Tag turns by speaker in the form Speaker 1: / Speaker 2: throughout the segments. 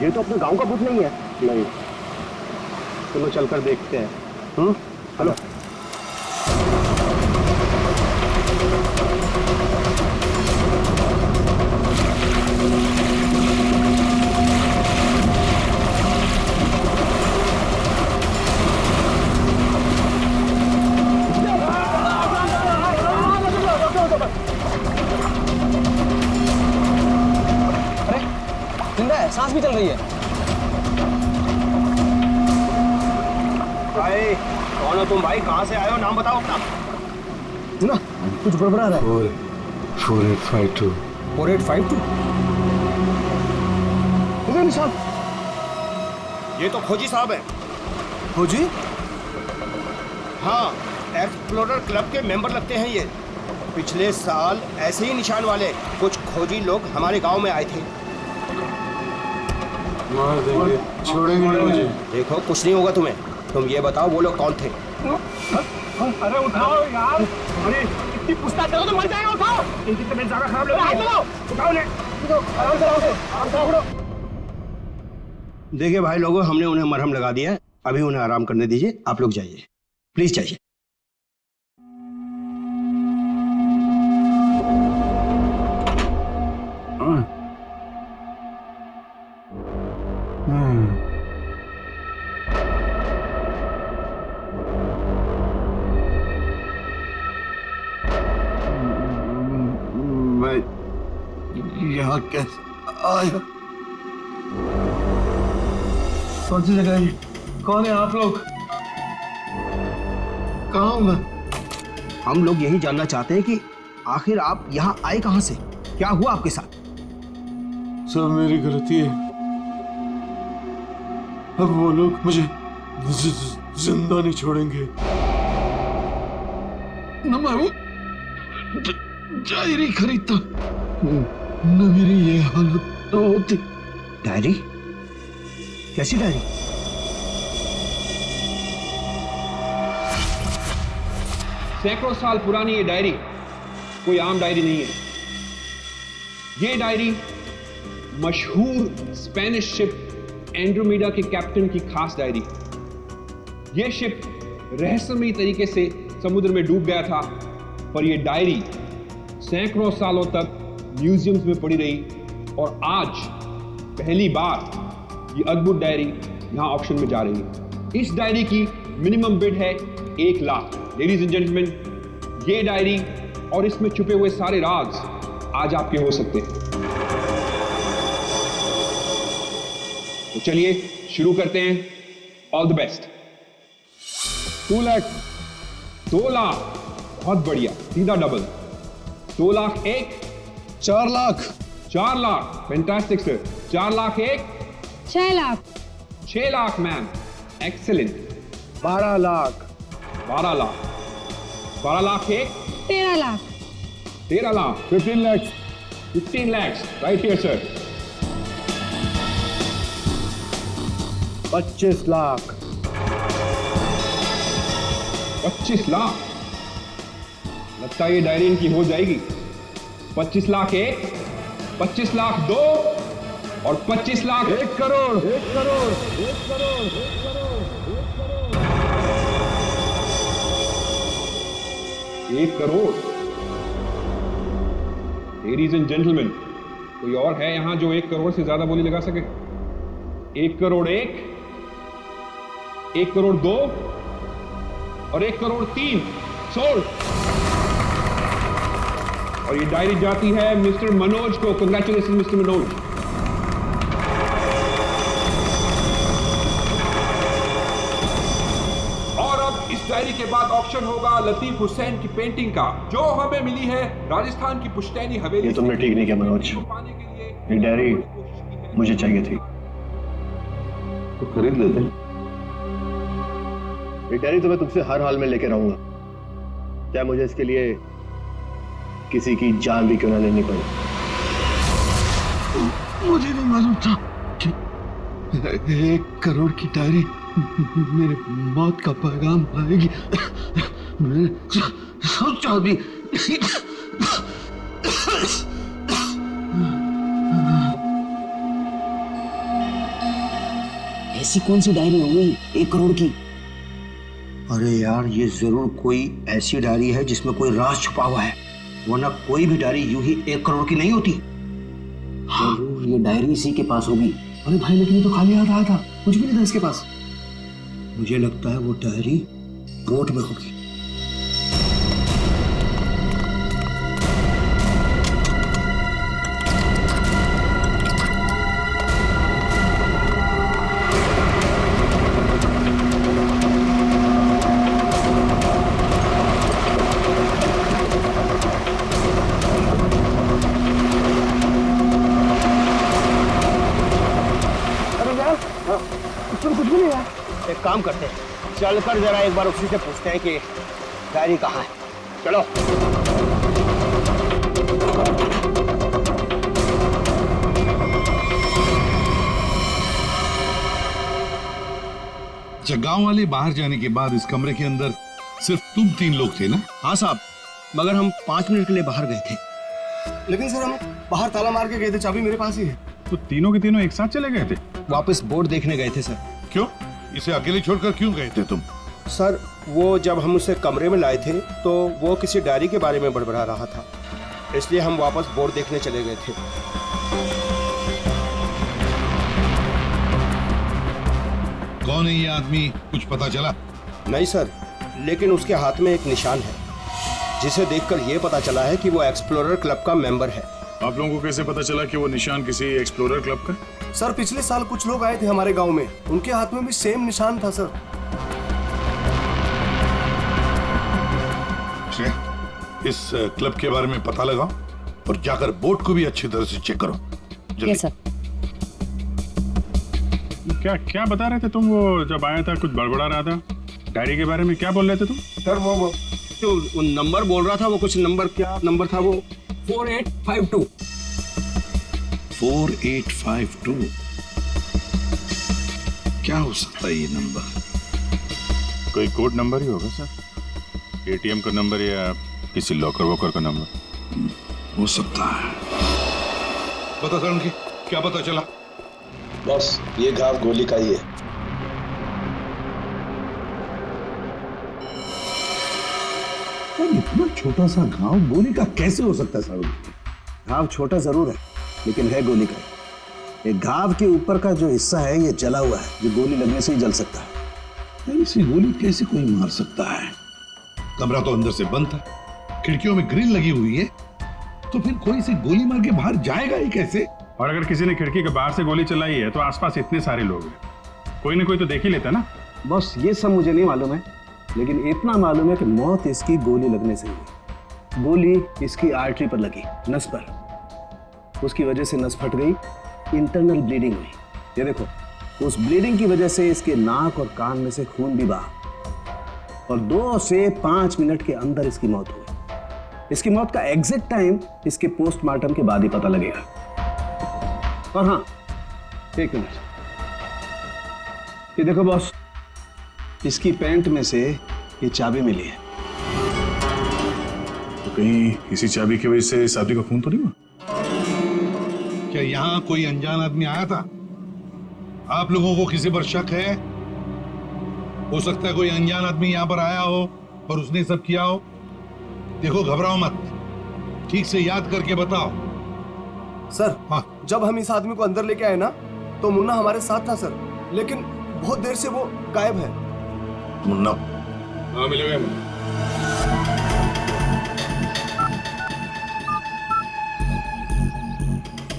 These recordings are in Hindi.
Speaker 1: ये तो अपने गांव का भूत नहीं है।
Speaker 2: नहीं,
Speaker 1: चलो चलकर देखते हैं। चलो।
Speaker 3: सांस भी चल रही है।
Speaker 1: भाई कौन हो तुम? भाई कहाँ से आए हो? नाम बताओ अपना।
Speaker 3: सुना कुछ गड़बड़ा रहा है।
Speaker 4: 4852
Speaker 3: 4852
Speaker 1: निशान। ये तो खोजी साहब है।
Speaker 3: खोजी?
Speaker 1: हाँ, एक्सप्लोरर क्लब के मेंबर लगते हैं ये। पिछले साल ऐसे ही निशान वाले कुछ खोजी लोग हमारे गांव में आए थे।
Speaker 4: मार देंगे, छोड़ेंगे नहीं मुझे।
Speaker 1: देखो कुछ नहीं होगा तुम्हें। तुम ये बताओ वो लोग कौन थे?
Speaker 2: अरे उठाओ यार, अरे इतनी पूछताछ करो तो मर जाएगा। उठाओ, इनकी तबीयत ज्यादा खराब लग रही है। उठाओ ने, आराम से उठाओ।
Speaker 1: देखिए भाई लोगों, हमने उन्हें मरहम लगा दिया है, अभी उन्हें आराम करने दीजिए। आप लोग जाइए, प्लीज जाइए।
Speaker 4: मैं यहाँ कैसे आया? कौन सी जगह है? कौन है आप लोग? कहाँ हूँ मैं?
Speaker 1: हम लोग यही जानना चाहते हैं कि आखिर आप यहाँ आए कहाँ से? क्या हुआ आपके साथ?
Speaker 4: सब मेरी गलती है। अब वो लोग मुझे जिंदा नहीं छोड़ेंगे। न मैं वो डायरी खरीदता, न मेरी ये हालत होती।
Speaker 1: डायरी? कैसी डायरी?
Speaker 5: सैकड़ों साल पुरानी ये डायरी कोई आम डायरी नहीं है। ये डायरी मशहूर स्पेनिश शिप एंड्रोमेडा के कैप्टन की खास डायरी। ये शिप रहस्यमयी तरीके से समुद्र में डूब गया था, पर यह डायरी सैकड़ों सालों तक म्यूजियम्स में पड़ी रही और आज पहली बार ये अद्भुत डायरी यहां ऑक्शन में जा रही है। इस डायरी की मिनिमम बिड है 1 लाख। लेडीज एंड जेंटलमैन, ये डायरी और इसमें छुपे हुए सारे राज आज आपके हो सकते हैं। तो चलिए शुरू करते हैं। All the best. 2 lakh, 2 lakh, बहुत बढ़िया, सीधा double. 2 lakh 1,
Speaker 3: 4 lakh,
Speaker 5: 4 lakh, fantastic sir. 4 lakh 1,
Speaker 6: 6 lakh,
Speaker 5: 6 lakh ma'am, excellent.
Speaker 1: 12 lakh,
Speaker 5: 12 lakh, 12 lakh 1,
Speaker 6: 13 lakh,
Speaker 5: 13 lakh,
Speaker 4: 15 lakhs,
Speaker 5: 15 lakhs, right here sir.
Speaker 1: 25 lakh,
Speaker 5: 25 lakh. लगता है ये डायरी इनकी हो जाएगी। 25 लाख 1, 25 लाख 2 और 25 lakh
Speaker 4: 1 crore, 1 crore,
Speaker 5: 1 crore, 1 crore, 1 crore. Ladies and gentleman, कोई और है यहां जो 1 करोड़ से ज्यादा बोली लगा सके? 1 करोड़ 1, 1 करोड़ 2 और 1 करोड़ 3 सोल्ड। और ये डायरी जाती है मिस्टर मनोज को। Congratulation mister Manoj. और अब इस डायरी के बाद ऑक्शन होगा लतीफ हुसैन की पेंटिंग का, जो हमें मिली है राजस्थान की पुश्तैनी हवेली।
Speaker 1: ये तुमने ठीक नहीं किया मनोज।
Speaker 5: पाने के लिए
Speaker 1: ये डायरी मुझे चाहिए थी।
Speaker 4: तो खरीद लेते।
Speaker 1: ये डायरी तो मैं तुमसे हर हाल में लेके रहूंगा, चाहे मुझे इसके लिए किसी की जान भी क्यों ना लेनी पड़े।
Speaker 4: मुझे नहीं मालूम था कि 1 करोड़ की डायरी मेरे मौत का पैगाम लाएगी। मैंने सोचा भी
Speaker 1: ऐसी कौन सी डायरी होगी 1 करोड़ की? अरे यार, ये जरूर कोई ऐसी डायरी है जिसमें कोई राज छुपा हुआ है, वरना कोई भी डायरी यूं ही 1 करोड़ की नहीं होती। जरूर ये डायरी इसी के पास होगी।
Speaker 3: अरे भाई, लेकिन ये तो खाली हाथ आया था, कुछ भी नहीं था इसके पास।
Speaker 1: मुझे लगता है वो डायरी बोट में होगी।
Speaker 2: कुछ भी नहीं है।
Speaker 1: एक काम करते हैं, चलकर जरा एक बार उसी से पूछते हैं कि डायरी कहाँ है। चलो।
Speaker 7: अच्छा, गांव वाले बाहर जाने के बाद इस कमरे के अंदर सिर्फ तुम 3 लोग थे ना?
Speaker 1: हाँ साहब, मगर हम 5 मिनट के लिए बाहर गए थे।
Speaker 3: लेकिन सर, हम बाहर ताला मार के गए थे, चाबी मेरे पास ही है।
Speaker 2: तो तीनों के तीनों एक साथ चले गए थे?
Speaker 1: वापस बोर्ड देखने गए थे सर।
Speaker 7: क्यों? इसे अकेले छोड़कर क्यों गए थे तुम?
Speaker 1: सर, वो जब हम उसे कमरे में लाए थे तो वो किसी डायरी के बारे में बड़बड़ा रहा था, इसलिए हम वापस बोर्ड देखने चले गए थे।
Speaker 7: कौन है ये आदमी, कुछ पता चला?
Speaker 1: नहीं सर, लेकिन उसके हाथ में एक निशान है, जिसे देखकर ये पता चला है कि वो एक्सप्लोरर क्लब का मेंबर है।
Speaker 2: आप लोगों को कैसे पता चला कि वो निशान किसी एक्सप्लोरर क्लब का?
Speaker 3: सर, पिछले साल कुछ लोग आए थे हमारे गांव में, उनके हाथ में भी सेम निशान था सर।
Speaker 7: इस क्लब के बारे में पता लगाओ और जाकर बोर्ड को भी अच्छी तरह से चेक करो। जल्दी।
Speaker 6: Yes sir.
Speaker 2: क्या क्या बता रहे थे तुम? वो जब आया था कुछ बड़बड़ा रहा था, डायरी के बारे में क्या बोल रहे थे तुम?
Speaker 1: सर, वो जो नंबर बोल रहा था, वो कुछ नंबर, क्या नंबर था वो?
Speaker 6: 4852।
Speaker 7: 4852 क्या हो सकता है ये नंबर?
Speaker 2: कोई कोड नंबर ही होगा सर, एटीएम का नंबर या किसी लॉकर वॉकर का नंबर
Speaker 7: हो सकता है। पता करण की क्या पता चला?
Speaker 8: बस ये घाव गोली का ही है।
Speaker 7: इतना छोटा सा घाव गोली का कैसे हो सकता है साहब?
Speaker 1: घाव छोटा जरूर है, लेकिन है गोली का। ये घाव के ऊपर का जो हिस्सा है ये जला हुआ है, जो गोली लगने से ही जल सकता है।
Speaker 7: ऐसी गोली कैसे कोई मार सकता है? कमरा तो अंदर से बंद था, खिड़कियों में ग्रिल लगी हुई है, तो फिर कोई से गोली मार के बाहर जाएगा ही कैसे?
Speaker 2: और अगर किसी ने खिड़की के बाहर से गोली चलाई है तो आसपास इतने सारे लोग हैं, कोई ना कोई तो देख ही लेता ना।
Speaker 3: बस ये सब मुझे नहीं मालूम है, लेकिन इतना मालूम है कि मौत इसकी गोली लगने से हुई। गोली इसकी आर्टरी पर लगी, नस पर। उसकी वजह से नस फट गई, इंटरनल ब्लीडिंग हुई। ये देखो, उस ब्लीडिंग की वजह से इसके नाक और कान में से खून भी बहा और 2 से 5 मिनट के अंदर इसकी मौत हुई। इसकी मौत का एग्जैक्ट टाइम इसके पोस्टमार्टम के बाद ही पता लगेगा। और हाँ, 1 मिनट, ये देखो बॉस, इसकी पैंट में से ये चाबी मिली है।
Speaker 2: तो कहीं इसी चाबी की वजह से इस आदमी का खून तो नहीं हुआ?
Speaker 7: क्या यहाँ कोई अनजान आदमी आया था? आप लोगों को किसी पर शक है? हो सकता है कोई अनजान आदमी यहाँ पर आया हो और उसने सब किया हो। देखो, घबराओ मत, ठीक से याद करके बताओ।
Speaker 3: सर,
Speaker 7: हाँ।
Speaker 3: जब हम इस आदमी को अंदर लेके आए ना, तो मुन्ना हमारे साथ था सर, लेकिन बहुत देर से वो गायब है।
Speaker 7: मुन्ना?
Speaker 2: हाँ, मिलेगा।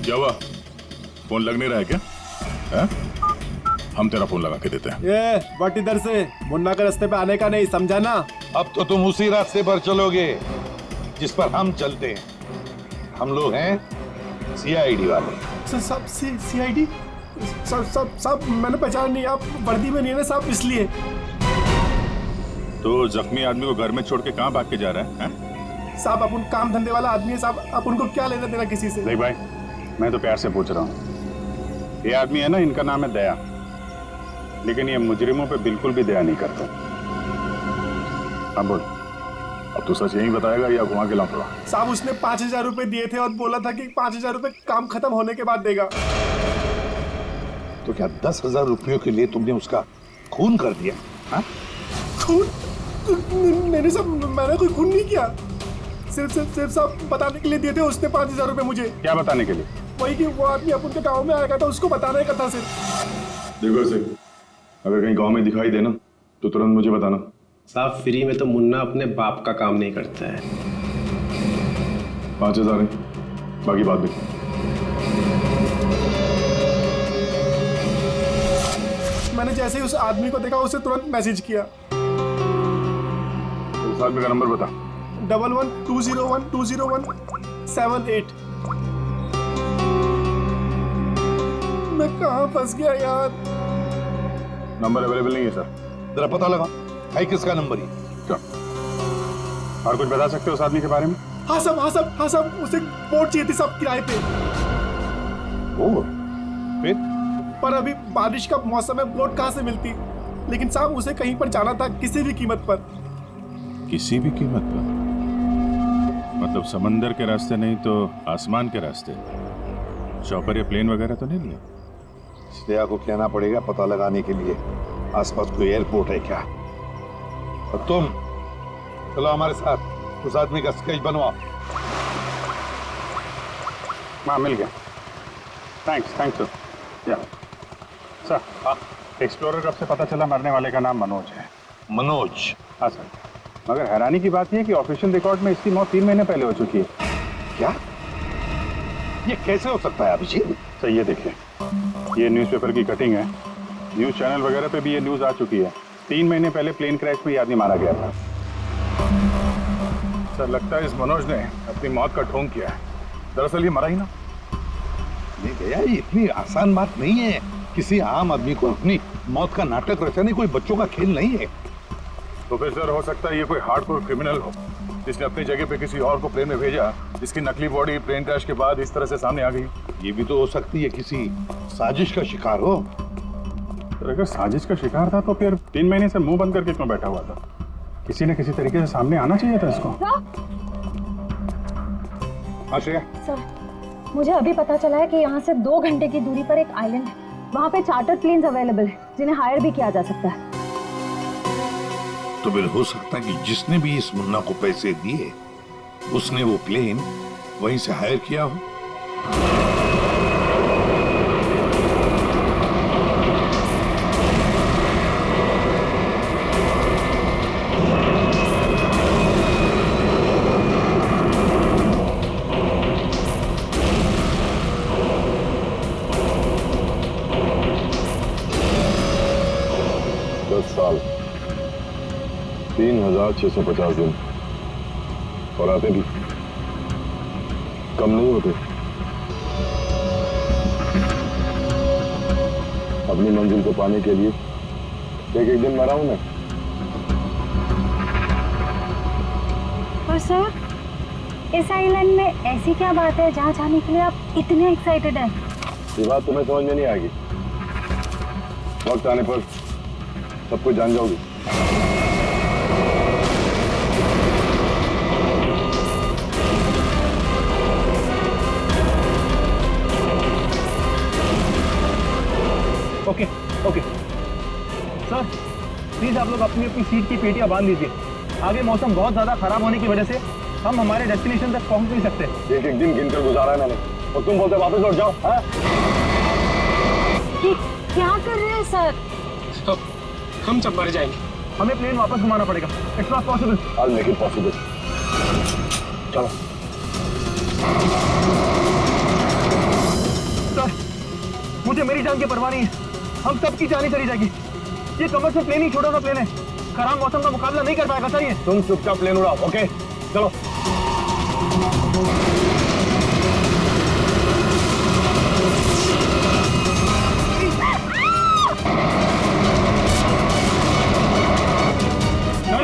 Speaker 2: क्या हुआ? फोन लग नहीं रहा है क्या? है? हम तेरा फोन लगा के देते हैं।
Speaker 3: ये बट इधर से मुन्ना के रास्ते पे आने का नहीं, समझा ना?
Speaker 7: अब तो तुम उसी रास्ते पर चलोगे जिस पर हम चलते हैं। हम लोग हैं सीआईडी वाले।
Speaker 3: सर, सब सीआईडी? सब मैंने पहचान नहीं, आप वर्दी में नहीं है ना साहब, इसलिए।
Speaker 2: तो जख्मी आदमी को घर में छोड़ के कहाँ भाग के जा रहा है?
Speaker 3: साहब, अपन काम धंधे वाला आदमी है साहब, आप उनको क्या लेना देना किसी से?
Speaker 2: नहीं भाई, मैं तो प्यार से पूछ रहा हूँ। ये आदमी है ना, इनका नाम है दया, लेकिन ये मुजरिमों पे बिल्कुल भी दया नहीं करता। हाँ बोल, अब तो सच यही बताएगा या घुमा के लाऊंगा?
Speaker 3: साहब, उसने 5000 रुपए दिए थे और बोला था कि 5000 रुपए काम खत्म होने के बाद देगा।
Speaker 7: तो क्या 10,000 रुपयों के लिए तुमने उसका खून कर दिया? हाँ?
Speaker 3: खून? नहीं साहब, मैंने कोई खून नहीं किया। सिर्फ साहब बताने के लिए दिए थे उसने 5,000 रुपए मुझे।
Speaker 2: क्या बताने के लिए?
Speaker 3: वही कि वो आदमी अपन के गाँव में आएगा था, उसको बताने का था सिर्फ।
Speaker 2: देखो ऐसे, अगर कहीं गांव में दिखाई देना तो तुरंत मुझे बताना।
Speaker 3: साहब फ्री में तो मुन्ना अपने बाप का काम नहीं करता है।
Speaker 2: 5,000 है, बाकी बात देखो।
Speaker 3: मैंने जैसे ही उस आदमी को देखा उसे तुरंत मैसेज किया।
Speaker 2: उस आदमी का नंबर बता।
Speaker 3: 1120120178। मैं कहाँ फंस गया यार।
Speaker 2: नंबर अवेलेबल नहीं है सर।
Speaker 7: जरा पता लगा है किसका नंबर ही।
Speaker 2: क्या और कुछ बता सकते हो उस आदमी के बारे में?
Speaker 3: हाँ साहब उसे बोट चाहिए थी साहब किराए पे।
Speaker 7: ओ, फिर
Speaker 3: पर अभी बारिश का मौसम है, बोट कहाँ से मिलती। लेकिन साहब उसे कहीं पर जाना था किसी भी कीमत पर।
Speaker 2: किसी भी कीमत पर? मतलब समंदर के रास्ते नहीं तो आसमान के रास्ते? चॉपर या प्लेन वगैरह तो नहीं लिया?
Speaker 7: श्रेया को कहना पड़ेगा पता लगाने के लिए आसपास कोई एयरपोर्ट है क्या। और तुम चलो हमारे साथ, उस आदमी का स्केच बनवाओ।
Speaker 2: हाँ मिल गया। Thanks sir. या सर, एक्सप्लोरर कब से पता चला मरने वाले का नाम मनोज है?
Speaker 7: मनोज?
Speaker 2: हाँ सर, मगर हैरानी की बात यह है कि ऑफिशियल रिकॉर्ड में इसकी मौत 3 महीने पहले हो चुकी है।
Speaker 7: क्या? ये कैसे हो सकता है अभिजीत?
Speaker 2: सर ये देखिए, ये न्यूज़पेपर की कटिंग है। न्यूज़ चैनल वगैरह पे भी ये न्यूज़ आ चुकी है। 3 महीने पहले प्लेन क्रैश में ये आदमी मारा गया था। सर लगता है इस मनोज ने अपनी मौत का ढोंग किया है। दरअसल ये मरा ही ना।
Speaker 7: ये गया, ये इतनी आसान बात नहीं है किसी आम आदमी को अपनी मौत का नाटक रचाने। कोई बच्चों का खेल नहीं है।
Speaker 2: तो फिर सर हो सकता है ये कोई हार्डकोर क्रिमिनल हो जिसने अपनी जगह पे किसी और को प्लेन में भेजा, जिसकी नकली बॉडी प्लेन क्रैश के बाद इस तरह से सामने आ गई।
Speaker 7: ये भी तो हो सकती है किसी साजिश का शिकार हो।
Speaker 2: तो अगर साजिश का शिकार था तो फिर 3 महीने से मुंह बंद करके क्यों बैठा हुआ था? किसी न किसी तरीके से सामने आना चाहिए था इसको। हाँ श्रेया।
Speaker 9: सर, मुझे अभी पता चला है कि यहाँ से 2 घंटे की दूरी पर एक आइलैंड है। वहाँ पे चार्टर प्लेन्स अवेलेबल है जिन्हें हायर भी किया जा सकता है।
Speaker 7: तो फिर हो सकता है कि जिसने भी इस मुन्ना को पैसे दिए उसने वो प्लेन वहीं से हायर किया हो।
Speaker 2: साल 3,650 दिन और आते भी कम नहीं होते। अपनी मंजिल को पाने के लिए एक दिन मरा हूं मैं।
Speaker 9: और सर, इस आइलैंड में ऐसी क्या बात है जहाँ जाने के लिए आप इतने एक्साइटेड हैं?
Speaker 2: ये बात तुम्हें समझ में नहीं आएगी। वक्त आने पर सब कुछ जान जाओगी।
Speaker 3: ओके सर, प्लीज आप लोग अपनी अपनी सीट की पेटियां बांध लीजिए। आगे मौसम बहुत ज्यादा खराब होने की वजह से हम हमारे डेस्टिनेशन तक पहुंच नहीं सकते।
Speaker 2: एक दिन गिनकर गुजारा है मैंने और तुम बोलते वापस लौट जाओ। हाँ?
Speaker 9: क्या कर रहे हैं सर?
Speaker 3: हम सब मर जाएंगे। हमें प्लेन वापस घुमाना पड़ेगा। It's not possible.
Speaker 2: I'll make it possible. चलो।
Speaker 3: सर, मुझे मेरी जान की परवाह नहीं है। हम सबकी जान चली जाएगी। ये कमर्शियल प्लेन ही छोटा सा प्लेन है, खराब मौसम का मुकाबला नहीं कर पाएगा सर ये।
Speaker 2: तुम चुपचाप प्लेन उड़ाओ। ओके चलो।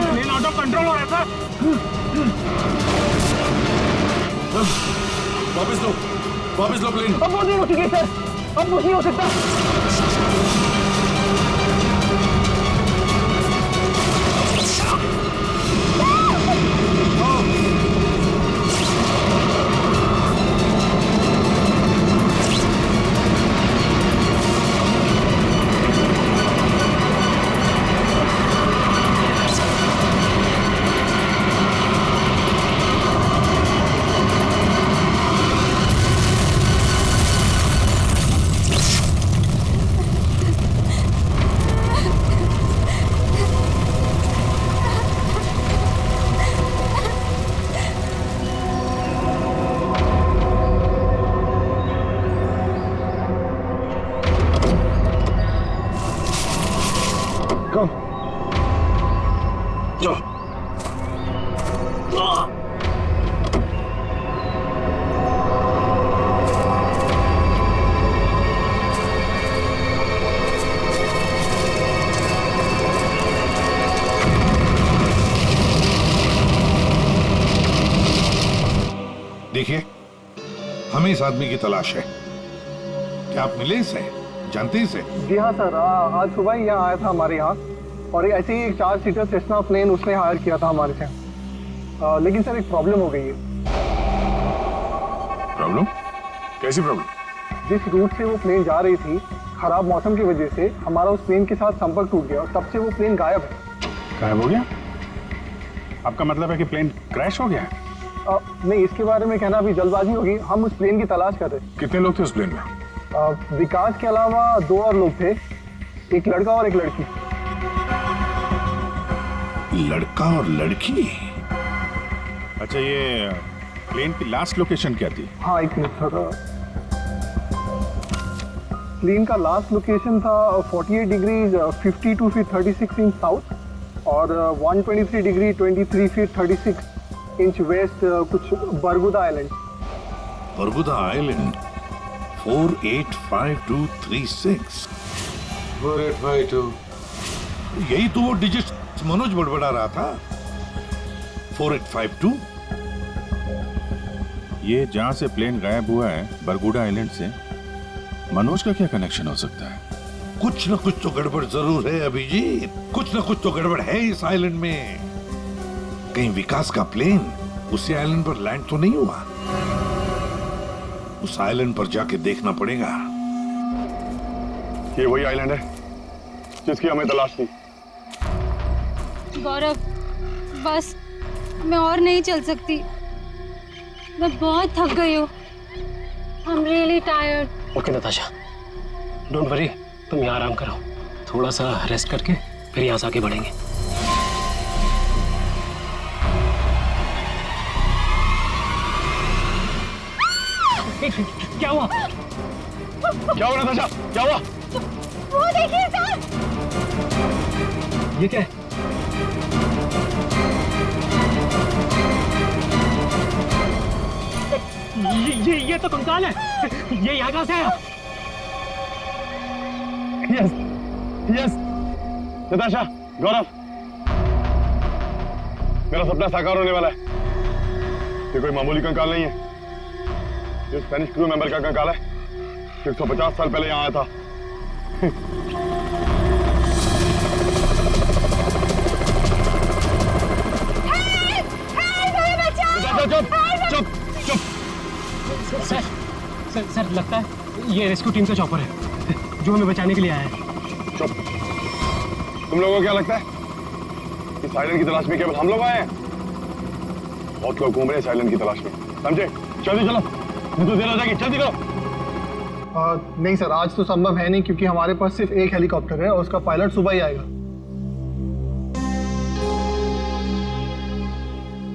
Speaker 3: प्लेन आउट ऑफ कंट्रोल हो रहा है सर।
Speaker 2: वापस लो प्लेन।
Speaker 3: अब वो नहीं हो चुकी सर, अब कुछ नहीं हो सकता।
Speaker 7: देखिए, हमें इस आदमी की तलाश है। क्या आप मिले इसे? जानते इसे?
Speaker 3: जी हाँ सर, आज सुबह ही यहाँ आया था हमारे यहाँ, और ऐसे ही एक 4 सीटर सेस्ना प्लेन उसने हायर किया था हमारे से। लेकिन सर एक प्रॉब्लम हो गई है।
Speaker 2: प्रॉब्लम? कैसी प्रॉब्लम?
Speaker 3: जिस रूट से वो प्लेन जा रही थी, खराब मौसम की वजह से हमारा उस प्लेन के साथ संपर्क टूट गया और तब से वो प्लेन गायब है।
Speaker 2: गायब हो गया? आपका मतलब है कि प्लेन क्रैश हो गया है?
Speaker 3: नहीं, इसके बारे में कहना अभी जल्दबाजी होगी। हम उस प्लेन की तलाश कर रहे थे।
Speaker 2: कितने लोग थे उस प्लेन में?
Speaker 3: विकास के अलावा 2 और लोग थे, एक लड़का और एक लड़की।
Speaker 7: लड़का और लड़की?
Speaker 2: अच्छा, ये प्लेन की लास्ट लोकेशन क्या थी?
Speaker 3: हाँ, एक मिनट सर। प्लेन का लास्ट लोकेशन था 48 डिग्री 52 फीट 36 इंच साउथ और 123 डिग्री 23 फीट 36 इंच वेस्ट, कुछ बरगुदा आइलैंड।
Speaker 7: बरगुदा आइलैंड 485236।
Speaker 8: 4852।
Speaker 7: यही तो वो डिजिट मनोज बड़बड़ा रहा था। 4852।
Speaker 2: ये जहां से प्लेन गायब हुआ है, बरगुडा आइलैंड से, मनोज का क्या कनेक्शन हो सकता है?
Speaker 7: कुछ ना कुछ तो गड़बड़ जरूर है अभिजीत, कुछ ना कुछ तो गड़बड़ है इस आइलैंड में। कहीं विकास का प्लेन उसी आइलैंड पर लैंड तो नहीं हुआ? उस आइलैंड पर जाके देखना पड़ेगा।
Speaker 2: ये वही आइलैंड है जिसकी हमें तलाश थी।
Speaker 6: गौरव, बस मैं और नहीं चल सकती। मैं बहुत थक गई हूँ। I'm really tired.
Speaker 10: Okay Natasha, don't worry, तुम यहाँ आराम करो। थोड़ा सा रेस्ट करके फिर यहाँ से आगे बढ़ेंगे। क्या हुआ?
Speaker 2: क्या हुआ नताशा? क्या हुआ?
Speaker 9: वो देखिए सर।
Speaker 10: ये क्या है? ये तो कंकाल है। ये यहाँ कहाँ से आया?
Speaker 2: यस, यस, नताशा, गौरव, मेरा सपना साकार होने वाला है। ये कोई मामूली कंकाल नहीं है। ये स्पेनिश क्रू मेंबर का कंकाल है, 150 साल पहले यहाँ आया था। चुप, चुप, चुप।
Speaker 10: सर लगता है ये रेस्क्यू टीम का चॉपर है जो हमें बचाने के लिए आया है।
Speaker 2: चुप। तुम लोगों को क्या लगता है इस आइलैंड की तलाश में केवल हम लोग आए हैं? बहुत लोग घूम रहे हैं इस आइलैंड की तलाश में, समझे? जल्दी चलो, नहीं तो देर हो जाएगी। जल्दी करो।
Speaker 3: नहीं सर, आज तो संभव है नहीं क्योंकि हमारे पास सिर्फ एक हेलीकॉप्टर है और उसका पायलट सुबह ही आएगा।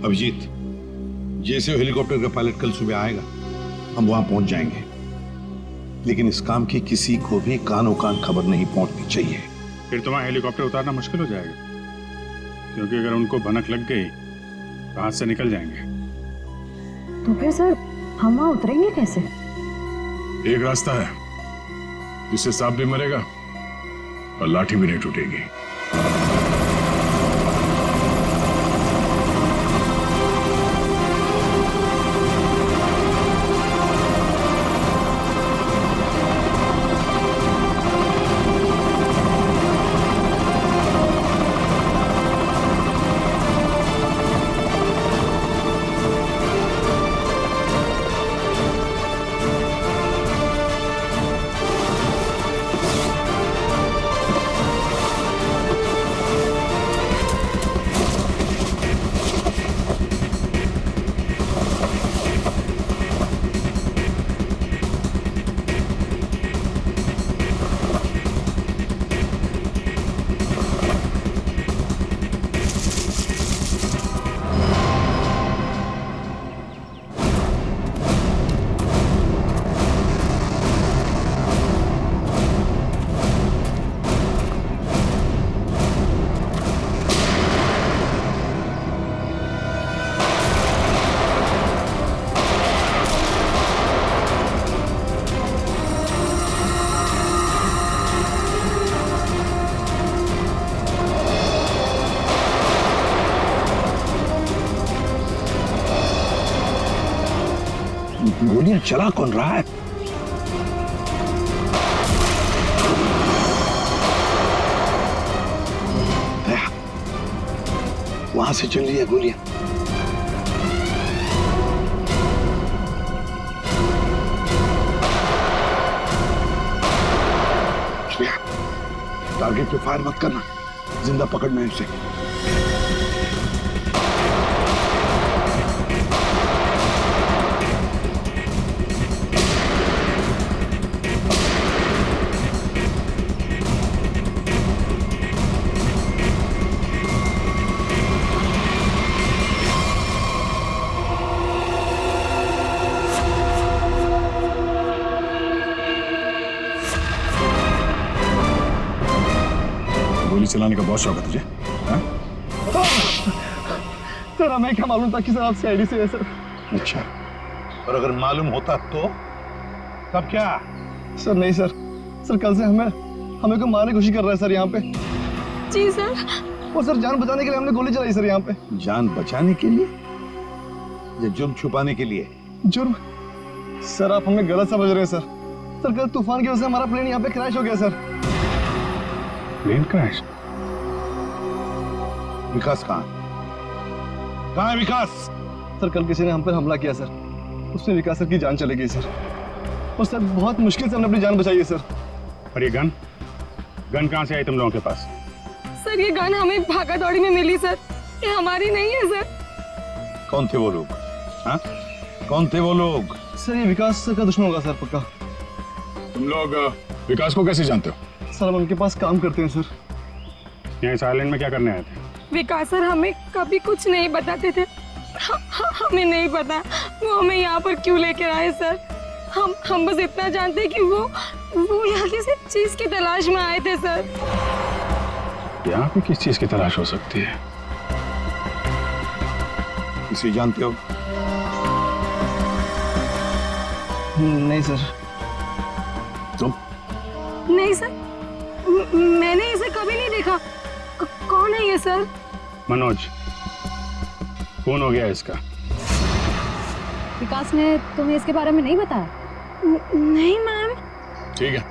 Speaker 7: अभिजीत, जैसे हेलीकॉप्टर का पायलट कल सुबह आएगा हम वहां पहुंच जाएंगे, लेकिन इस काम की किसी को भी कानो कान खबर नहीं पहुंचनी चाहिए।
Speaker 2: फिर तुम्हारा हेलीकॉप्टर उतारना मुश्किल हो जाएगा, क्योंकि अगर उनको भनक लग गई तो हाथ से निकल जाएंगे।
Speaker 9: तो फिर सर हम वहाँ उतरेंगे कैसे?
Speaker 2: एक रास्ता है जिससे सांप भी मरेगा और लाठी भी नहीं टूटेगी।
Speaker 3: गोलियां चला कौन रहा है? वहां से चल रही है गोलियां। टारगेट पे फायर मत करना, जिंदा पकड़ना है उसे।
Speaker 7: गोली चलाने का बहुत शौक है तुझे? हाँ?
Speaker 3: सर हमें क्या मालूम था कि सर आप सीआईडी से है सर।
Speaker 7: अच्छा, और अगर मालूम होता तो तब क्या?
Speaker 3: सर नहीं सर, सर कल से हमें को मारने की कोशिश कर रहा है सर यहाँ पे।
Speaker 6: जी सर।
Speaker 3: वो सर जान बचाने के लिए हमने गोली चलाई सर यहाँ पे।
Speaker 7: जान बचाने के लिए या जुर्म छुपाने के लिए?
Speaker 3: जुर्म? सर आप हमें गलत समझ रहे हैं सर। सर कल तूफान की वजह से हमारा प्लेन यहाँ पे क्रैश हो गया सर।
Speaker 7: Plane crash? विकास कहाँ है विकास?
Speaker 3: सर कल किसी ने हम पर हमला किया सर, उसमें विकास सर की जान चली गई सर। और सर बहुत मुश्किल से हमने अपनी जान बचाई है सर।
Speaker 2: और ये गन कहाँ से आई तुम लोगों के पास?
Speaker 6: सर ये गन हमें भागा दौड़ी में मिली सर, ये हमारी नहीं है सर।
Speaker 7: कौन थे वो लोग? हाँ, कौन थे वो लोग?
Speaker 3: सर ये विकास सर का दुश्मन होगा सर पक्का।
Speaker 7: तुम लोग विकास को कैसे जानते हो?
Speaker 3: सर हम उनके पास काम करते हैं सर।
Speaker 2: यहाँ इस आइलैंड में क्या करने आए थे?
Speaker 6: विकास सर हमें कभी कुछ नहीं बताते थे। हमें नहीं पता वो हमें यहाँ पर क्यों लेकर आए सर। हम बस इतना जानते हैं कि वो यहाँ किसी चीज की तलाश में आए थे सर।
Speaker 2: यहाँ पे किस चीज की तलाश हो सकती है?
Speaker 7: इसे जानते हो?
Speaker 3: नहीं सर।
Speaker 7: तुम?
Speaker 6: नहीं सर, मैंने इसे कभी नहीं देखा। कौन है ये सर?
Speaker 2: मनोज, कौन हो गया इसका?
Speaker 9: विकास ने तुम्हें इसके बारे में नहीं बताया?
Speaker 6: नहीं मैम।
Speaker 7: ठीक है,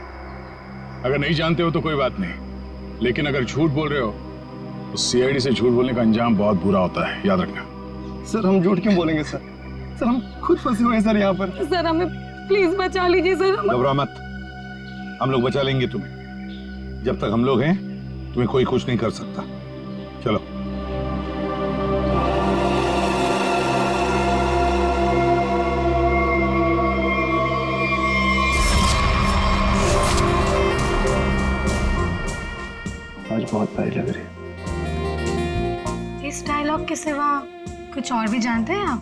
Speaker 7: अगर नहीं जानते हो तो कोई बात नहीं, लेकिन अगर झूठ बोल रहे हो तो सीआईडी से झूठ बोलने का अंजाम बहुत बुरा होता है, याद रखना।
Speaker 3: सर हम झूठ क्यों बोलेंगे सर? सर हम खुद फंसे हुए हैं सर यहाँ पर।
Speaker 6: सर हमें प्लीज बचा लीजिए सर।
Speaker 7: घबरा मत, हम लोग बचा लेंगे तुम्हें। जब तक हम लोग हैं तुम्हें कोई कुछ नहीं कर सकता। चलो।
Speaker 3: आज बहुत प्यारी लग रही है।
Speaker 6: इस डायलॉग के सिवा कुछ और भी जानते हैं आप?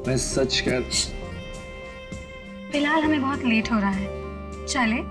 Speaker 3: मैं सच कह।
Speaker 6: फिलहाल हमें बहुत लेट हो रहा है, चले?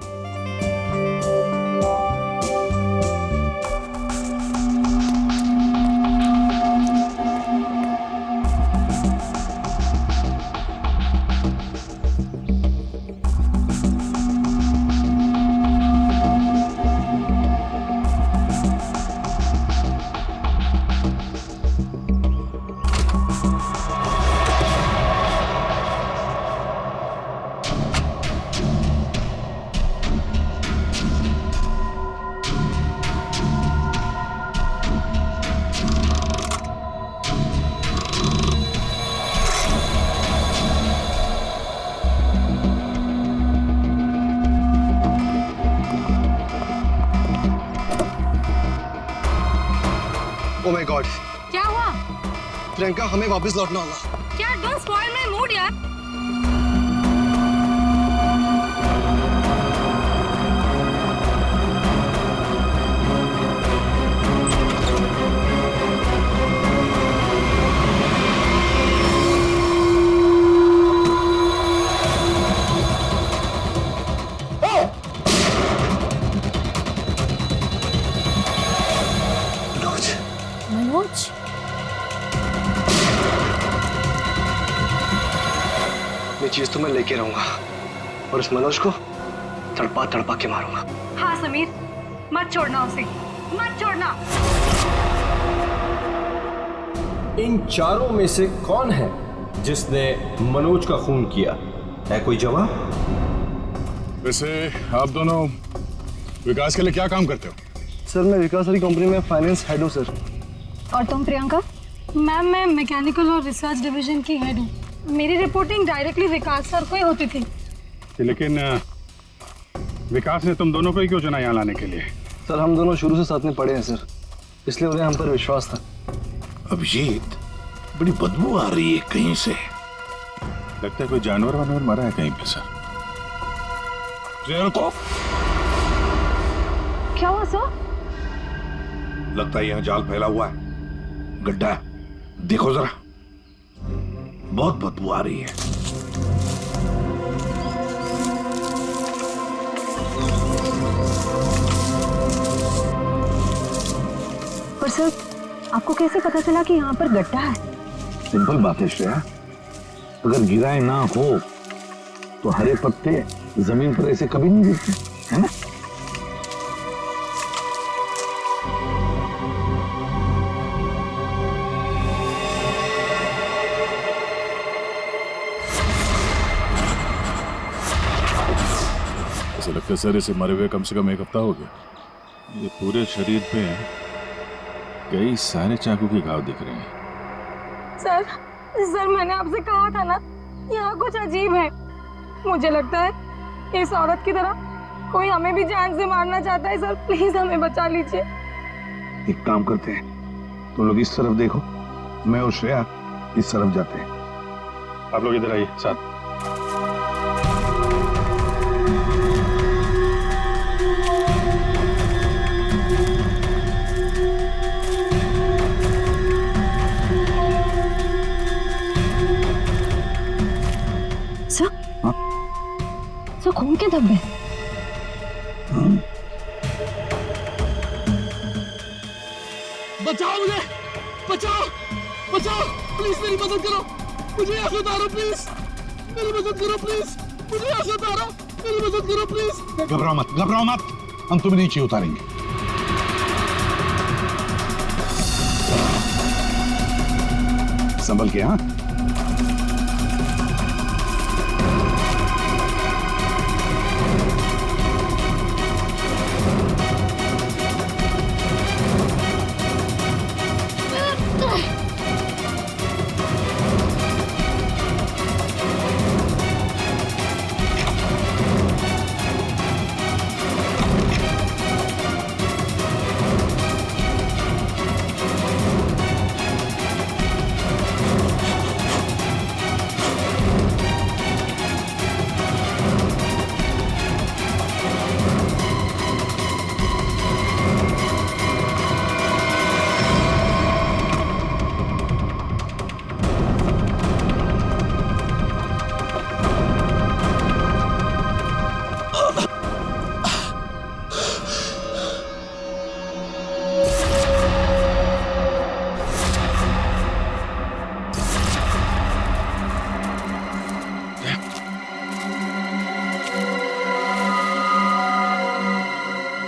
Speaker 3: Oh my God!
Speaker 6: क्या हुआ?
Speaker 3: प्रियंका हमें वापस लौटना होगा।
Speaker 6: क्या डोंट स्पॉइल माय मूड यार। मनोज,
Speaker 3: ये चीज तो मैं लेके रहूंगा और इस मनोज को तड़पा तड़पा के मारूंगा।
Speaker 6: हाँ समीर, मत छोड़ना उसे, मत छोड़ना।
Speaker 11: इन चारों में से कौन है जिसने मनोज का खून किया? है कोई जवाब?
Speaker 2: वैसे आप दोनों विकास के लिए क्या काम करते हो?
Speaker 3: सर मैं विकास वाली कंपनी में फाइनेंस हेड हूँ सर।
Speaker 9: और तुम प्रियंका?
Speaker 6: मैम मैं मैकेनिकल और रिसर्च डिवीजन की हेड हूँ। मेरी रिपोर्टिंग डायरेक्टली विकास सर को ही होती थी।
Speaker 2: लेकिन विकास ने तुम दोनों को ही क्यों चुना यहाँ लाने के लिए?
Speaker 3: सर हम दोनों शुरू से साथ में पढ़े हैं सर, इसलिए उन्हें हम पर विश्वास था।
Speaker 7: अभिजीत, बड़ी बदबू आ रही है कहीं से।
Speaker 2: लगता है कोई जानवर वानवर मरा है कहीं पे सर।
Speaker 7: को
Speaker 9: क्या हुआ सर?
Speaker 7: लगता है यहाँ जाल फैला हुआ है, गड्ढा है। देखो जरा, बहुत बदबू आ रही है।
Speaker 9: पर सर आपको कैसे पता चला कि यहाँ पर गड्ढा है?
Speaker 7: सिंपल बात है श्रेया, अगर गिराए ना हो तो हरे पत्ते जमीन पर ऐसे कभी नहीं गिरते, है ना?
Speaker 2: ऐसा लगता है सर इसे मरे हुए कम से कम 1 हफ्ता हो गया। ये पूरे शरीर पे कई सारे चाकू के घाव दिख रहे हैं।
Speaker 6: सर मैंने आपसे कहा था ना, यहाँ कुछ अजीब है। मुझे लगता है इस औरत की तरह कोई हमें भी जान से मारना चाहता है। सर प्लीज हमें बचा लीजिए।
Speaker 7: एक काम करते हैं, तुम लोग इस तरफ देखो, मैं और श्रेया इस तरफ जाते हैं।
Speaker 2: आप लोग इधर आइए साथ।
Speaker 9: सर खून के धब्बे।
Speaker 4: बचाओ मुझे, बचाओ बचाओ, प्लीज मेरी मदद करो, मुझे यहाँ से उतारो प्लीज, मेरी मदद करो प्लीज, मुझे यहाँ से उतारो, मेरी मदद करो प्लीज।
Speaker 7: घबराओ मत, घबराओ मत, हम तुम्हें नीचे उतारेंगे। संभल के। हाँ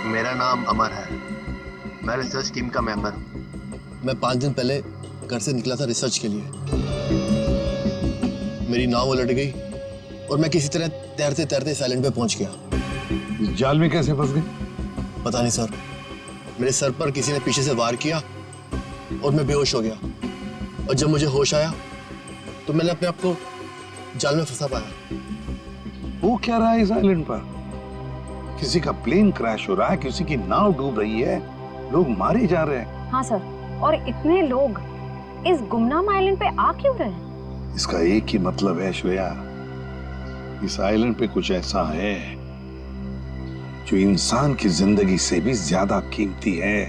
Speaker 12: मेरा नाम अमर है, मैं रिसर्च टीम का मेंबर हूँ। मैं 5 दिन पहले घर से निकला था रिसर्च के लिए। मेरी नाव उलट गई और मैं किसी तरह तैरते तैरते इस आइलैंड पे पहुंच गया।
Speaker 7: जाल में कैसे फंस गए?
Speaker 12: पता नहीं सर, मेरे सर पर किसी ने पीछे से वार किया और मैं बेहोश हो गया। और जब मुझे होश आया तो मैंने अपने आप को जाल में फंसा पाया।
Speaker 7: वो क्या रहा है इस आइलैंड पर? किसी का प्लेन क्रैश हो रहा है, किसी की नाव डूब रही है, लोग मारे जा रहे हैं।
Speaker 9: हाँ सर, और इतने लोग इस गुमनाम आइलैंड पे आ क्यों रहे हैं?
Speaker 7: इसका एक ही मतलब है श्रेया, इस आइलैंड पे कुछ ऐसा है जो इंसान की जिंदगी से भी ज्यादा कीमती है।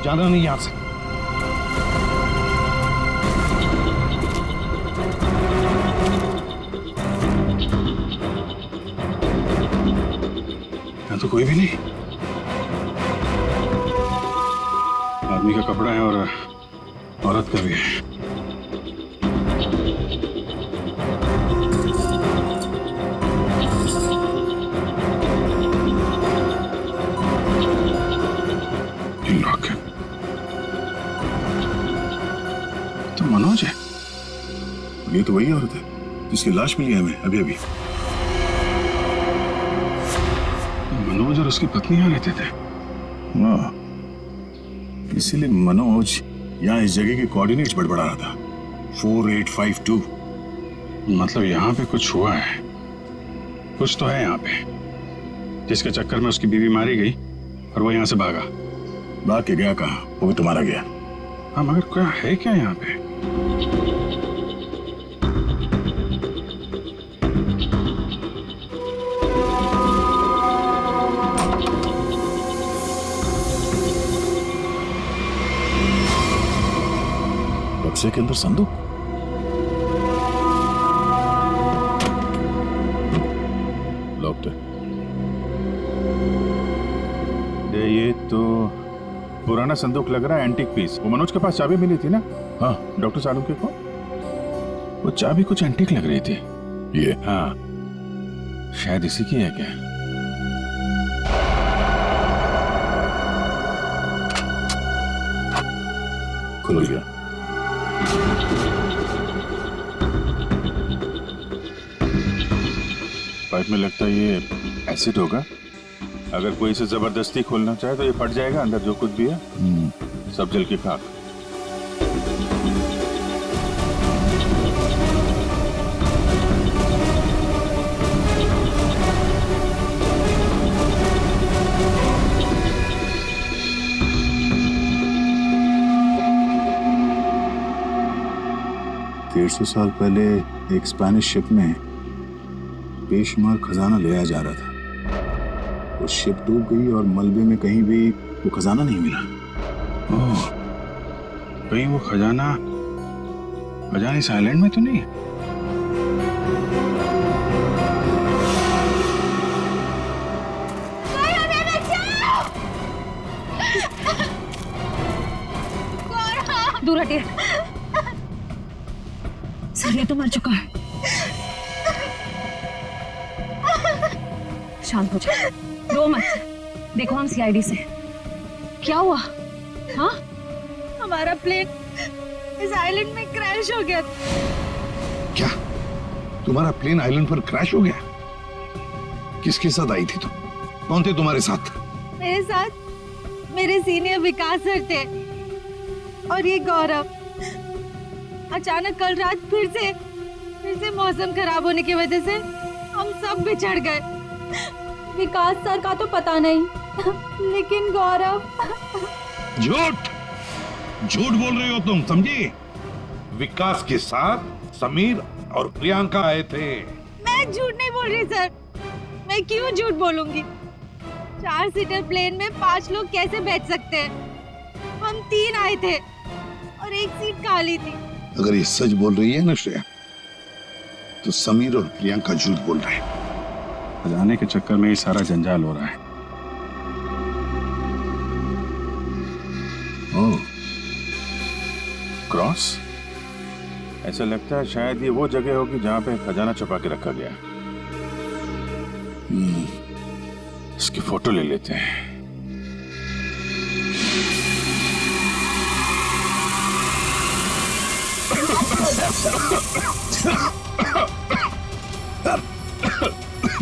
Speaker 7: जाना नहीं यहां से।
Speaker 2: यहाँ तो कोई भी नहीं। आदमी का कपड़ा है और औरत का भी है। तो मनोज है।
Speaker 7: ये तो वही औरत है जिसकी लाश मिली है हमें अभी अभी।
Speaker 2: मनोज और उसकी पत्नी यहाँ रहते थे।
Speaker 7: हाँ, इसीलिए मनोज यहाँ इस जगह के कोऑर्डिनेट्स बड़बड़ा रहा था। 4852।
Speaker 2: मतलब यहाँ पे कुछ हुआ है, कुछ तो है यहाँ पे, जिसके चक्कर में उसकी बीवी मारी गई और वो यहाँ से भागा।
Speaker 7: भाग के गया कहाँ? वो भी तुम्हारा गया।
Speaker 2: हाँ, मगर क्या है क्या यहाँ पे?
Speaker 7: बक्से के अंदर संदूक। लॉक्ड है।
Speaker 2: ये तो पुराना संदूक लग रहा है, एंटीक पीस। वो मनोज के पास चाबी मिली थी ना?
Speaker 7: हाँ,
Speaker 2: डॉक्टर चालुक्य को वो चाबी कुछ एंटीक लग रही थी।
Speaker 7: ये
Speaker 2: हाँ, शायद इसी की है क्या?
Speaker 7: खुल गया।
Speaker 2: पाइप में लगता है ये एसिड होगा। अगर कोई इसे जबरदस्ती खोलना चाहे तो ये फट जाएगा। अंदर जो कुछ भी है सब जल के खाक।
Speaker 7: सौ साल पहले एक स्पेनिश शिप में बेशुमार खजाना ले आया जा रहा था। वो शिप डूब गई और मलबे में कहीं भी वो खजाना नहीं मिला।
Speaker 2: ओह, कहीं वो खजाना इस आइलैंड में तो नहीं है?
Speaker 9: दूर हटिए। सर, ये तो मर चुका है। शांत हो जाओ, रो मत। देखो, हम सीआईडी से। क्या हुआ? हाँ,
Speaker 6: हमारा प्लेन इस आइलैंड में क्रैश हो गया।
Speaker 7: क्या तुम्हारा प्लेन आइलैंड पर क्रैश हो गया? किसके साथ आई थी तुम? कौन थे तुम्हारे साथ?
Speaker 6: मेरे साथ मेरे सीनियर विकास सर थे और ये गौरव। अचानक कल रात फिर से मौसम खराब होने की वजह से हम सब बिछड़ गए। विकास सर का तो पता नहीं, लेकिन गौरव।
Speaker 7: झूठ बोल रही हो तुम, समझी? विकास के साथ समीर और प्रियंका आए थे।
Speaker 6: मैं झूठ नहीं बोल रही सर। मैं क्यों झूठ बोलूंगी? 4 सीटर प्लेन में 5 लोग कैसे बैठ सकते हैं? हम 3 आए थे और एक सीट खाली थी।
Speaker 7: अगर ये सच बोल रही है ना श्रेया, तो समीर और प्रियंका झूठ बोल रहे हैं।
Speaker 2: खजाने के चक्कर में ये सारा जंजाल हो रहा है।
Speaker 7: ओह,
Speaker 2: क्रॉस? ऐसा लगता है शायद ये वो जगह होगी जहां पे खजाना छुपा के रखा गया। इसकी फोटो ले लेते हैं।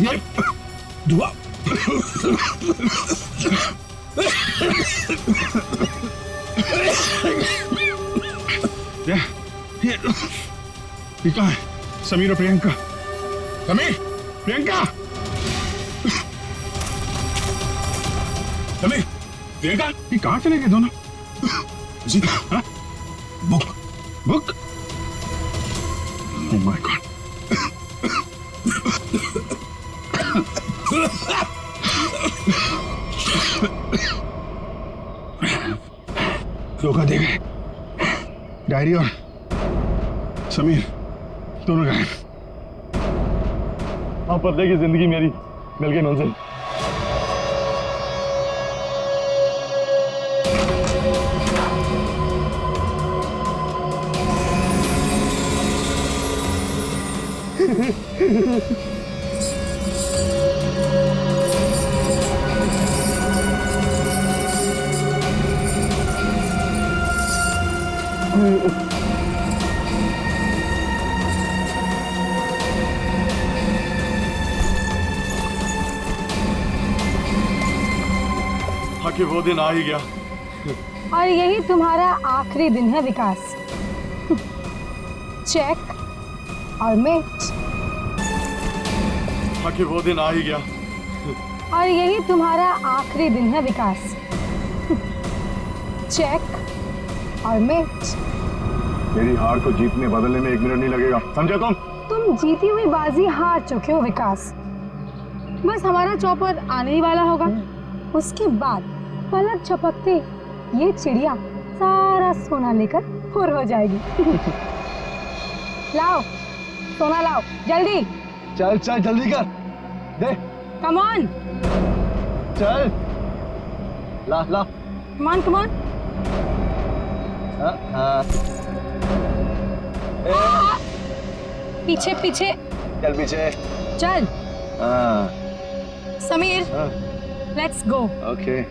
Speaker 7: ये दुआ।
Speaker 2: ये कहाँ है? समीर और प्रियंका। समीर, प्रियंका, समीर, प्रियंका, ये कहाँ चले गए दोनों?
Speaker 7: जी, हाँ? बुक।
Speaker 2: Oh my God. धोखा दे गए। डायरी और समीर दोनों गायब।
Speaker 7: हाँ, पर्दे की जिंदगी मेरी मिल गई मंजिल। कि वो दिन आ ही गया।
Speaker 9: और यही तुम्हारा आखिरी दिन है विकास। चेक और मेट।
Speaker 7: कि वो दिन आ ही गया।
Speaker 9: और यही तुम्हारा आखिरी दिन है विकास। चेक और मेट।
Speaker 2: मेरी हार को जीतने बदलने में 1 मिनट नहीं लगेगा, समझे
Speaker 9: तुम जीती हुई बाजी हार चुके हो विकास। बस हमारा चौपर आने ही वाला होगा, उसके बाद पलक झपकते ये चिड़िया सारा सोना लेकर फुर हो जाएगी। लाओ सोना लाओ जल्दी।
Speaker 3: चल चल जल्दी कर दे।
Speaker 9: Come on.
Speaker 3: चल ला ला।
Speaker 9: Come on come on. पीछे पीछे
Speaker 3: चल पीछे
Speaker 9: चल।
Speaker 3: हाँ
Speaker 9: समीर लेट्स गो।
Speaker 3: ओके।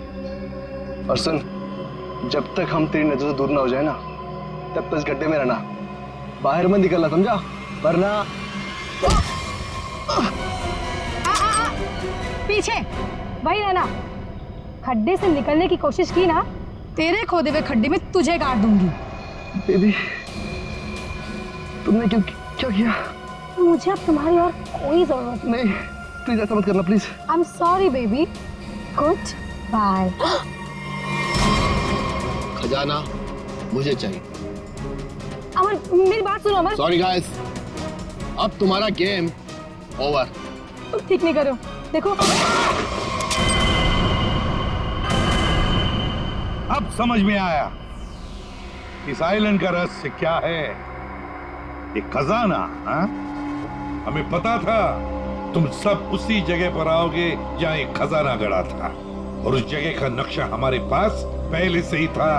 Speaker 3: और सुन, जब तक हम तेरी नजर से दूर ना हो जाए ना, तब तक इस गड्ढे में रहना, बाहर मत निकलना, समझा? वरना
Speaker 9: पीछे वही रहना। खड्डे से निकलने की कोशिश की ना, तेरे खोदे हुए खड्डे में तुझे गाड़ दूंगी।
Speaker 3: बेबी तुमने क्या किया?
Speaker 9: मुझे अब तुम्हारी और कोई जरूरत
Speaker 3: नहीं, प्लीज ऐसा मत करना please.
Speaker 9: I am sorry baby. Good bye.
Speaker 12: खजाना मुझे चाहिए।
Speaker 9: अमर मेरी बात सुनो अमर।
Speaker 12: सॉरी गाइस, अब तुम्हारा गेम ओवर।
Speaker 9: तुम ठीक नहीं कर रहे हो, देखो।
Speaker 7: अब समझ में आया इस आइलैंड का रहस्य क्या है। एक खजाना। हाँ? हमें पता था तुम सब उसी जगह पर आओगे जहां एक खजाना गड़ा था, और उस जगह का नक्शा हमारे पास पहले से ही था।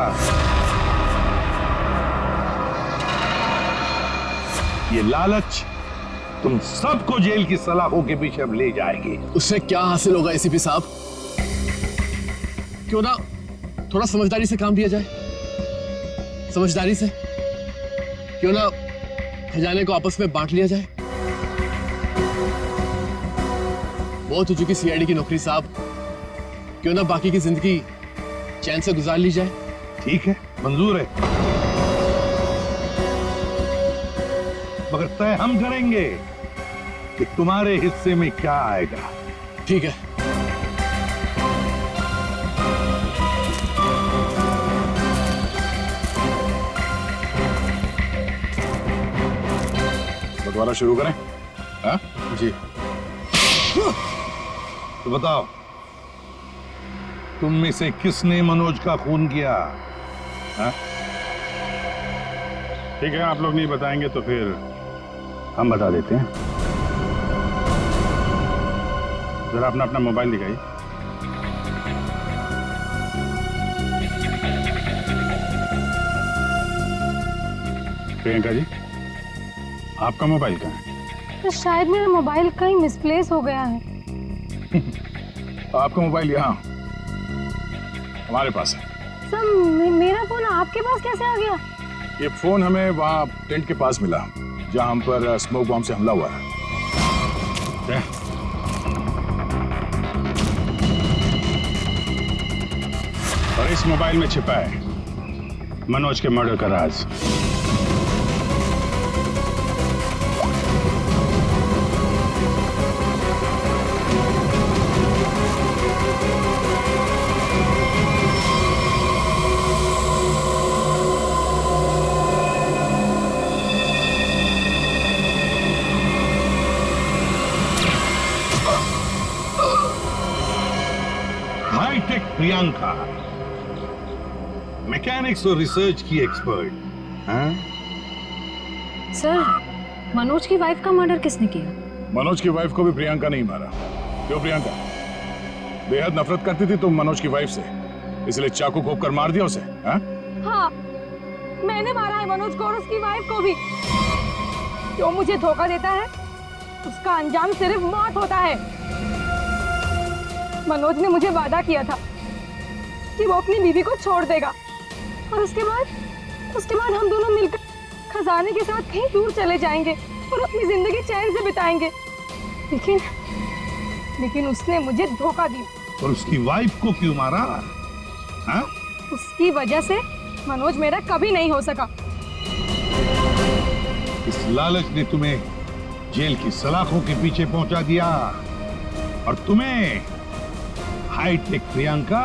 Speaker 7: ये लालच तुम सबको जेल की सलाखों के पीछे अब ले जाएगी।
Speaker 12: उससे क्या हासिल होगा एसीपी साहब? क्यों ना थोड़ा समझदारी से काम लिया जाए। समझदारी से क्यों ना खजाने को आपस में बांट लिया जाए। बहुत हो चुकी सीआईडी की नौकरी साहब, क्यों ना बाकी की जिंदगी चैन से गुजार ली जाए।
Speaker 7: ठीक है, मंजूर है, मगर तय हम करेंगे कि तुम्हारे हिस्से में क्या आएगा।
Speaker 12: ठीक है।
Speaker 2: बंटवारा शुरू करें? हाँ?
Speaker 12: जी।
Speaker 7: तो बताओ, तुम में से किसने मनोज का खून किया? हाँ?
Speaker 2: ठीक है, आप लोग नहीं बताएंगे तो फिर हम बता देते हैं। जरा अपना अपना मोबाइल दिखाइए। प्रियंका जी, आपका मोबाइल कहाँ है?
Speaker 9: तो शायद मेरा मोबाइल कहीं मिसप्लेस हो गया है।
Speaker 2: आपका मोबाइल यहाँ हमारे पास है।
Speaker 9: सर मेरा फोन आपके पास कैसे आ गया?
Speaker 2: ये फोन हमें वहाँ टेंट के पास मिला जहाँ हम पर स्मोक बॉम्ब से हमला हुआ है। और इस मोबाइल में छिपा है मनोज के मर्डर का राज।
Speaker 7: हाईटेक प्रियंका, मैकेनिक्स और रिसर्च की एक्सपर्ट। हाँ?
Speaker 9: सर मनोज की वाइफ का मर्डर किसने किया?
Speaker 2: मनोज की वाइफ को भी प्रियंका नहीं मारा। क्यों प्रियंका? बेहद नफरत करती थी तुम मनोज की वाइफ से, इसलिए चाकू घोंप कर मार दिया उसे? हाँ?
Speaker 6: हाँ, मैंने मारा है मनोज को और उसकी वाइफ को भी। जो मुझे धोखा देता है उसका अंजाम सिर्फ मौत होता है। मनोज ने मुझे वादा किया था कि वो अपनी बीवी को छोड़ देगा और उसके बाद हम दोनों मिलकर खजाने के साथ कहीं दूर चले जाएंगे और अपनी जिंदगी चैन से बिताएंगे। लेकिन उसने मुझे धोखा दिया।
Speaker 7: और उसकी वाइफ को क्यों मारा? हाँ?
Speaker 6: उसकी वजह से मनोज मेरा कभी नहीं हो सका।
Speaker 7: इस लालच ने तुम्हें जेल की सलाखों के पीछे पहुंचा दिया और तुम्हें हाईटेक प्रियंका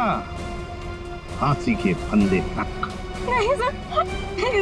Speaker 7: फांसी के फंदे तक।
Speaker 6: नहीं सर, नहीं